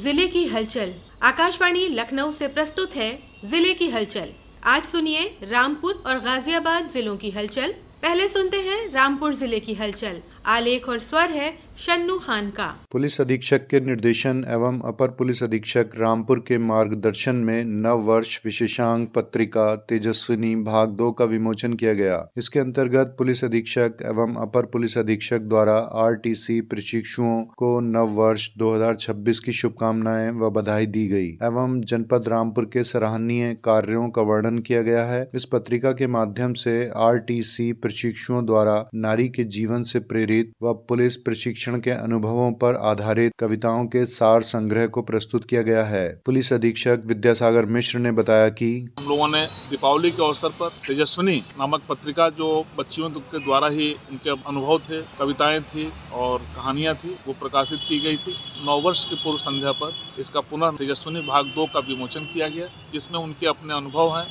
जिले की हलचल। आकाशवाणी लखनऊ से प्रस्तुत है जिले की हलचल। आज सुनिए रामपुर और गाजियाबाद जिलों की हलचल। पहले सुनते हैं रामपुर जिले की हलचल। आलेख और स्वर है शन्नू खान का। पुलिस अधीक्षक के निर्देशन एवं अपर पुलिस अधीक्षक रामपुर के मार्गदर्शन में नव वर्ष विशेषांक पत्रिका तेजस्विनी भाग 2 का विमोचन किया गया। इसके अंतर्गत पुलिस अधीक्षक एवं अपर पुलिस अधीक्षक द्वारा आरटीसी प्रशिक्षुओं को नव वर्ष 2026 की शुभकामनाएं व बधाई दी गई एवं जनपद रामपुर के सराहनीय कार्यों का वर्णन किया गया है। इस पत्रिका के माध्यम से आरटीसी प्रशिक्षुओं द्वारा नारी के जीवन से प्रेरित व पुलिस प्रशिक्षण के अनुभवों पर आधारित कविताओं के सार संग्रह को प्रस्तुत किया गया है। पुलिस अधीक्षक विद्यासागर मिश्र ने बताया कि हम लोगों ने दीपावली के अवसर पर तेजस्विनी नामक पत्रिका, जो बच्चियों के द्वारा ही उनके अनुभव थे, कविताएं थी और कहानियां थी, वो प्रकाशित की गई थी। 9 वर्ष की पूर्व संध्या पर इसका पुनः तेजस्विनी भाग 2 का विमोचन किया गया, जिसमें उनके अपने अनुभव हैं,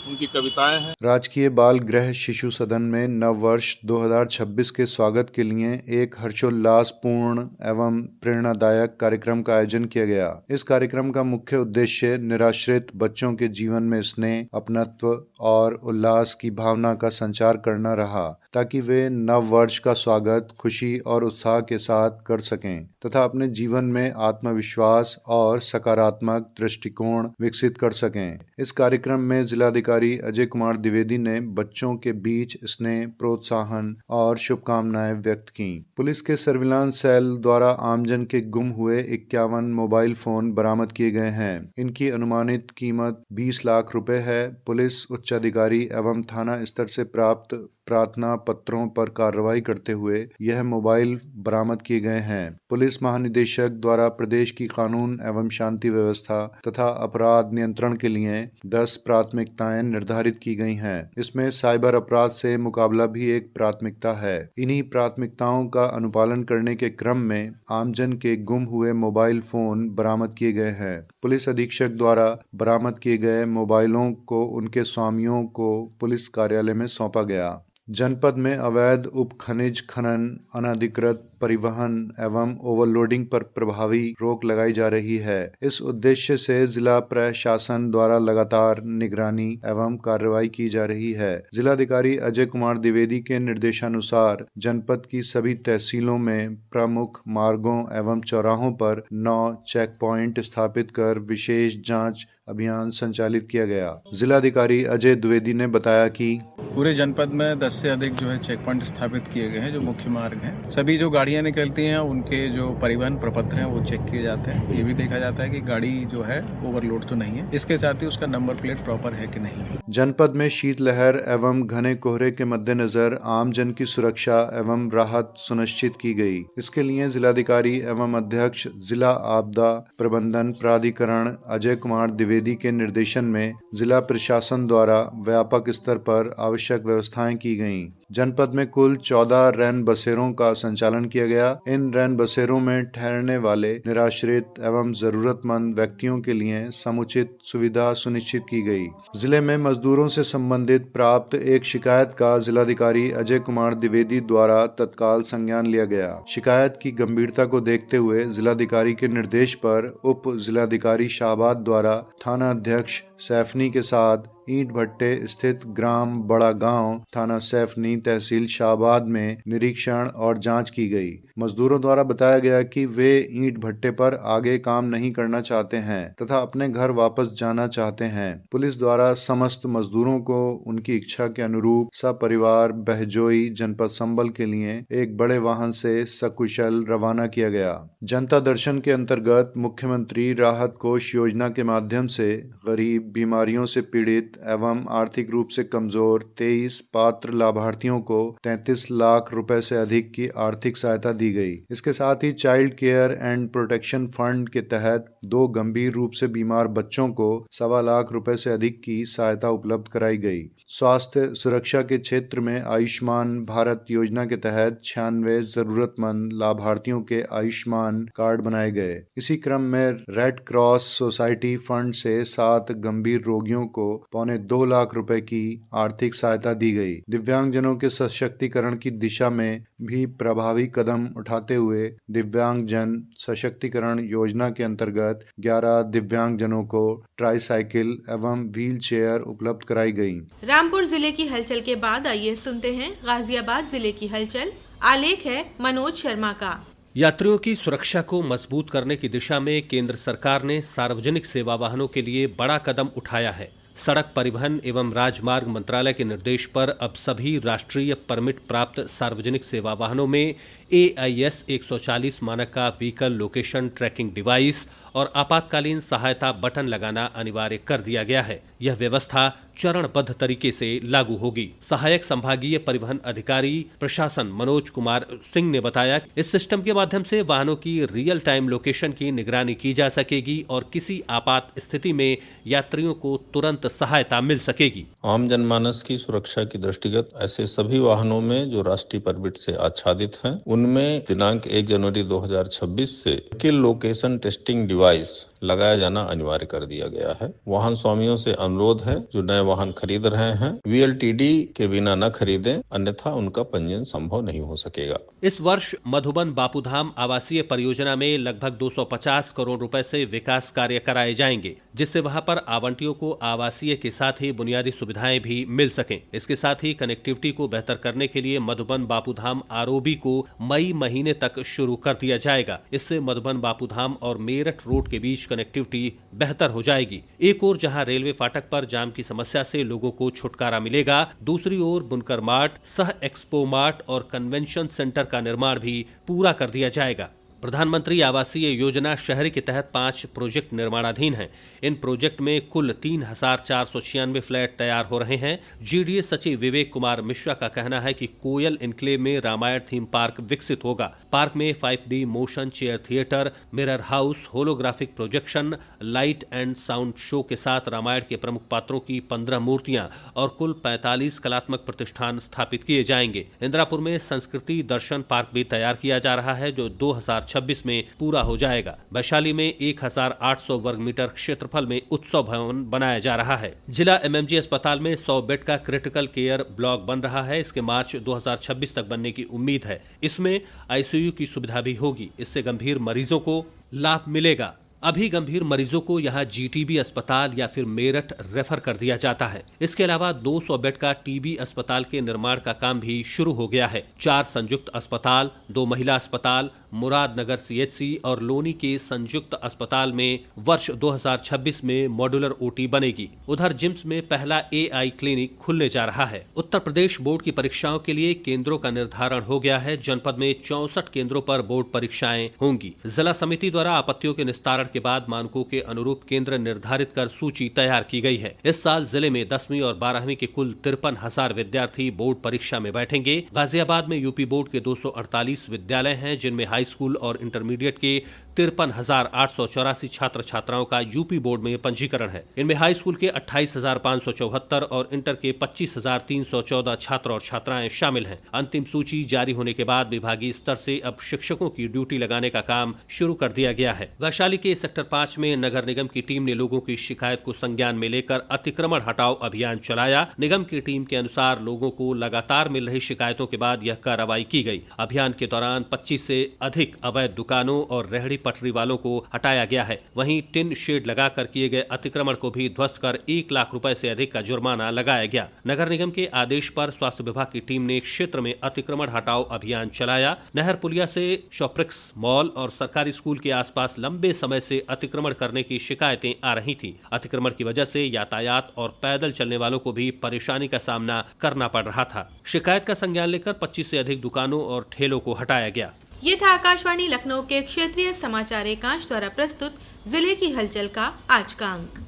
उनकी कविताएं हैं। राजकीय बाल गृह शिशु सदन में नव वर्ष 2026 के स्वागत के लिए एक हर्षोल्लास पूर्ण एवं प्रेरणादायक कार्यक्रम का आयोजन किया गया। इस कार्यक्रम का मुख्य उद्देश्य निराश्रित बच्चों के जीवन में स्नेह, अपनत्व और उल्लास की भावना का संचार करना रहा, ताकि वे नव वर्ष का स्वागत खुशी और उत्साह के साथ कर सकें तथा अपने जीवन में आत्मविश्वास और सकारात्मक दृष्टिकोण विकसित कर सकें। इस कार्यक्रम में जिलाधिकारी अजय कुमार द्विवेदी ने बच्चों के बीच स्नेह, प्रोत्साहन और शुभकामनाएं व्यक्त की। पुलिस के सर्विलांस सेल द्वारा आमजन के गुम हुए 51 मोबाइल फोन बरामद किए गए हैं। इनकी अनुमानित कीमत 20 लाख रुपए है। पुलिस उच्चाधिकारी एवं थाना स्तर से प्राप्त प्रार्थना पत्रों पर कार्रवाई करते हुए यह मोबाइल बरामद किए गए हैं। पुलिस महानिदेशक द्वारा प्रदेश की कानून एवं शांति व्यवस्था तथा अपराध नियंत्रण के लिए 10 प्राथमिकताएं निर्धारित की गई हैं। इसमें साइबर अपराध से मुकाबला भी एक प्राथमिकता है। इन्हीं प्राथमिकताओं का अनुपालन करने के क्रम में आमजन के गुम हुए मोबाइल फोन बरामद किए गए हैं। पुलिस अधीक्षक द्वारा बरामद किए गए मोबाइलों को उनके स्वामियों को पुलिस कार्यालय में सौंपा गया। जनपद में अवैध उपखनिज खनन, अनधिकृत परिवहन एवं ओवरलोडिंग पर प्रभावी रोक लगाई जा रही है। इस उद्देश्य से जिला प्रशासन द्वारा लगातार निगरानी एवं कार्रवाई की जा रही है। जिलाधिकारी अजय कुमार द्विवेदी के निर्देशानुसार जनपद की सभी तहसीलों में प्रमुख मार्गों एवं चौराहों पर 9 चेक पॉइंट स्थापित कर विशेष जांच अभियान संचालित किया गया। जिलाधिकारी अजय द्विवेदी ने बताया कि पूरे जनपद में 10 से अधिक जो है चेक पॉइंट स्थापित किए गए हैं, जो मुख्य मार्ग हैं। सभी जो गाड़ियां निकलती हैं उनके जो परिवहन प्रपत्र हैं वो चेक किए जाते हैं। ये भी देखा जाता है कि गाड़ी जो है ओवरलोड तो नहीं है, इसके साथ ही उसका नंबर प्लेट प्रॉपर है कि नहीं। जनपद में शीतलहर एवं घने कोहरे के मद्देनजर आम जन की सुरक्षा एवं राहत सुनिश्चित की गई। इसके लिए जिलाधिकारी एवं अध्यक्ष जिला आपदा प्रबंधन प्राधिकरण अजय कुमार द्विवेदी के निर्देशन में जिला प्रशासन द्वारा व्यापक स्तर पर आवश्यक व्यवस्थाएं की गईं। जनपद में कुल 14 रैन बसेरों का संचालन किया गया। इन रैन बसेरों में ठहरने वाले निराश्रित एवं जरूरतमंद व्यक्तियों के लिए समुचित सुविधा सुनिश्चित की गई। जिले में मजदूरों से संबंधित प्राप्त एक शिकायत का जिलाधिकारी अजय कुमार द्विवेदी द्वारा तत्काल संज्ञान लिया गया। शिकायत की गंभीरता को देखते हुए जिलाधिकारी के निर्देश पर उप जिलाधिकारी शाहबाद द्वारा थाना अध्यक्ष सैफनी के साथ ईंट भट्टे स्थित ग्राम बड़ा गांव, थाना सैफनी, तहसील शाहबाद में निरीक्षण और जांच की गई। मजदूरों द्वारा बताया गया कि वे ईंट भट्टे पर आगे काम नहीं करना चाहते हैं तथा अपने घर वापस जाना चाहते हैं। पुलिस द्वारा समस्त मजदूरों को उनकी इच्छा के अनुरूप सपरिवार बहजोई जनपद संबल के लिए एक बड़े वाहन से सकुशल रवाना किया गया। जनता दर्शन के अंतर्गत मुख्यमंत्री राहत कोष योजना के माध्यम से गरीब, बीमारियों से पीड़ित एवं आर्थिक रूप से कमजोर 23 पात्र लाभार्थियों को 33 लाख रुपए से अधिक की आर्थिक सहायता दी गई। इसके साथ ही child care and protection fund के तहत 2 गंभीर रूप से बीमार बच्चों को 1.25 लाख रुपए से अधिक की सहायता उपलब्ध कराई गई। स्वास्थ्य सुरक्षा के क्षेत्र में आयुष्मान भारत योजना के तहत 96 जरूरतमंद लाभार्थियों के आयुष्मान कार्ड बनाए गए। इसी क्रम में रेड क्रॉस सोसाइटी फंड से 7 गंभीर रोगियों को 2.25 लाख रुपए की आर्थिक सहायता दी गई। दिव्यांगजनों के सशक्तिकरण की दिशा में भी प्रभावी कदम उठाते हुए दिव्यांगजन सशक्तिकरण योजना के अंतर्गत 11 दिव्यांगजनों को ट्राईसाइकिल एवं व्हील चेयर उपलब्ध कराई गई। रामपुर जिले की हलचल के बाद आइए सुनते हैं गाजियाबाद जिले की हलचल। आलेख है मनोज शर्मा का। यात्रियों की सुरक्षा को मजबूत करने की दिशा में केंद्र सरकार ने सार्वजनिक सेवा वाहनों के लिए बड़ा कदम उठाया है। सड़क परिवहन एवं राजमार्ग मंत्रालय के निर्देश पर अब सभी राष्ट्रीय परमिट प्राप्त सार्वजनिक सेवा वाहनों में AIS 140 मानक का व्हीकल लोकेशन ट्रैकिंग डिवाइस और आपातकालीन सहायता बटन लगाना अनिवार्य कर दिया गया है। यह व्यवस्था चरणबद्ध तरीके से लागू होगी। सहायक संभागीय परिवहन अधिकारी प्रशासन मनोज कुमार सिंह ने बताया, इस सिस्टम के माध्यम से वाहनों की रियल टाइम लोकेशन की निगरानी की जा सकेगी और किसी आपात स्थिति में यात्रियों को तुरंत सहायता मिल सकेगी। आम जनमानस की सुरक्षा की दृष्टिगत ऐसे सभी वाहनों में जो राष्ट्रीय परमिट से आच्छादित हैं, उनमें दिनांक 1 जनवरी 2026 से व्हीकल लोकेशन टेस्टिंग डिवाइस लगाया जाना अनिवार्य कर दिया गया है। वाहन स्वामियों से अनुरोध है, जो नए वाहन खरीद रहे हैं VLTD के बिना न खरीदें, अन्यथा उनका पंजीयन संभव नहीं हो सकेगा। इस वर्ष मधुबन बापूधाम आवासीय परियोजना में लगभग 250 करोड़ रुपए से विकास कार्य कराए जाएंगे, जिससे वहां पर आवंटियों को आवासीय के साथ ही बुनियादी सुविधाएं भी मिल सकें। इसके साथ ही कनेक्टिविटी को बेहतर करने के लिए मधुबन बापूधाम ROB को मई महीने तक शुरू कर दिया जाएगा। इससे मधुबन बापूधाम और मेरठ रोड के बीच कनेक्टिविटी बेहतर हो जाएगी। एक ओर जहां रेलवे फाटक पर जाम की समस्या से लोगों को छुटकारा मिलेगा, दूसरी ओर बुनकर मार्ट, सह एक्सपो मार्ट और कन्वेंशन सेंटर का निर्माण भी पूरा कर दिया जाएगा। प्रधानमंत्री आवासीय योजना शहरी के तहत 5 प्रोजेक्ट निर्माणाधीन हैं। इन प्रोजेक्ट में कुल 3,496 फ्लैट तैयार हो रहे हैं। GDA सचिव विवेक कुमार मिश्रा का कहना है कि कोयल इनक्लेव में रामायण थीम पार्क विकसित होगा। पार्क में 5D motion chair theatre, mirror house, holographic projection, light and sound show के साथ रामायण के प्रमुख पात्रों की 15 मूर्तियां और कुल 45 कलात्मक प्रतिष्ठान स्थापित किए जाएंगे। इंदिरापुर में संस्कृति दर्शन पार्क भी तैयार किया जा रहा है, जो 2026 में पूरा हो जाएगा। वैशाली में 1800 वर्ग मीटर क्षेत्रफल में उत्सव भवन बनाया जा रहा है। जिला MMG अस्पताल में 100 बेड का क्रिटिकल केयर ब्लॉक बन रहा है। इसके मार्च 2026 तक बनने की उम्मीद है। इसमें ICU की सुविधा भी होगी। इससे गंभीर मरीजों को लाभ मिलेगा। अभी गंभीर मरीजों को यहां GTB अस्पताल या फिर मेरठ रेफर कर दिया जाता है। इसके अलावा 200 बेड का TB अस्पताल के निर्माण का काम भी शुरू हो गया है। 4 संयुक्त अस्पताल, 2 महिला अस्पताल, मुरादनगर CHC और लोनी के संयुक्त अस्पताल में वर्ष 2026 में मॉड्यूलर OT बनेगी। उधर जिम्स में पहला AI क्लिनिक खुलने जा रहा है। उत्तर प्रदेश बोर्ड की परीक्षाओं के लिए केंद्रों का निर्धारण हो गया है। जनपद में 64 केंद्रों पर बोर्ड परीक्षाएं होंगी। जिला समिति द्वारा आपत्तियों के निस्तारण के बाद मानकों के अनुरूप केंद्र निर्धारित कर सूची तैयार की गई है। इस साल जिले में 10वीं और 12वीं के कुल 53,000 विद्यार्थी बोर्ड परीक्षा में बैठेंगे। गाजियाबाद में यूपी बोर्ड के 248 विद्यालय हैं, जिनमें हाई स्कूल और इंटरमीडिएट के 53,884 छात्र छात्राओं का यूपी बोर्ड में पंजीकरण है। इनमें हाई स्कूल के 28,574 और इंटर के 25,314 छात्र और छात्राएं शामिल हैं। अंतिम सूची जारी होने के बाद विभागीय स्तर से अब शिक्षकों की ड्यूटी लगाने का काम शुरू कर दिया गया है। वैशाली के सेक्टर 5 में नगर निगम की टीम ने लोगों की शिकायत को संज्ञान में लेकर अतिक्रमण हटाओ अभियान चलाया। निगम की टीम के अनुसार लोगों को लगातार मिल रही शिकायतों के बाद यह कार्रवाई की गई। अभियान के दौरान 25 से अधिक अवैध दुकानों और रेहड़ी पटरी वालों को हटाया गया है। वहीं टिन शेड लगाकर किए गए अतिक्रमण को भी ध्वस्त कर 1 लाख रुपए से अधिक का जुर्माना लगाया गया। नगर निगम के आदेश पर स्वास्थ्य विभाग की टीम ने क्षेत्र में अतिक्रमण हटाओ अभियान चलाया। नहर पुलिया से शॉप्रिक्स मॉल और सरकारी स्कूल के आसपास लंबे समय से अतिक्रमण करने की शिकायतें आ रही थीं। अतिक्रमण की वजह से यातायात और पैदल चलने वालों को भी परेशानी का सामना करना पड़ रहा था। शिकायत का संज्ञान लेकर 25 से अधिक दुकानों और ठेलों को हटाया गया। ये था आकाशवाणी लखनऊ के क्षेत्रीय समाचार एकांश द्वारा प्रस्तुत जिले की हलचल का आज का अंक।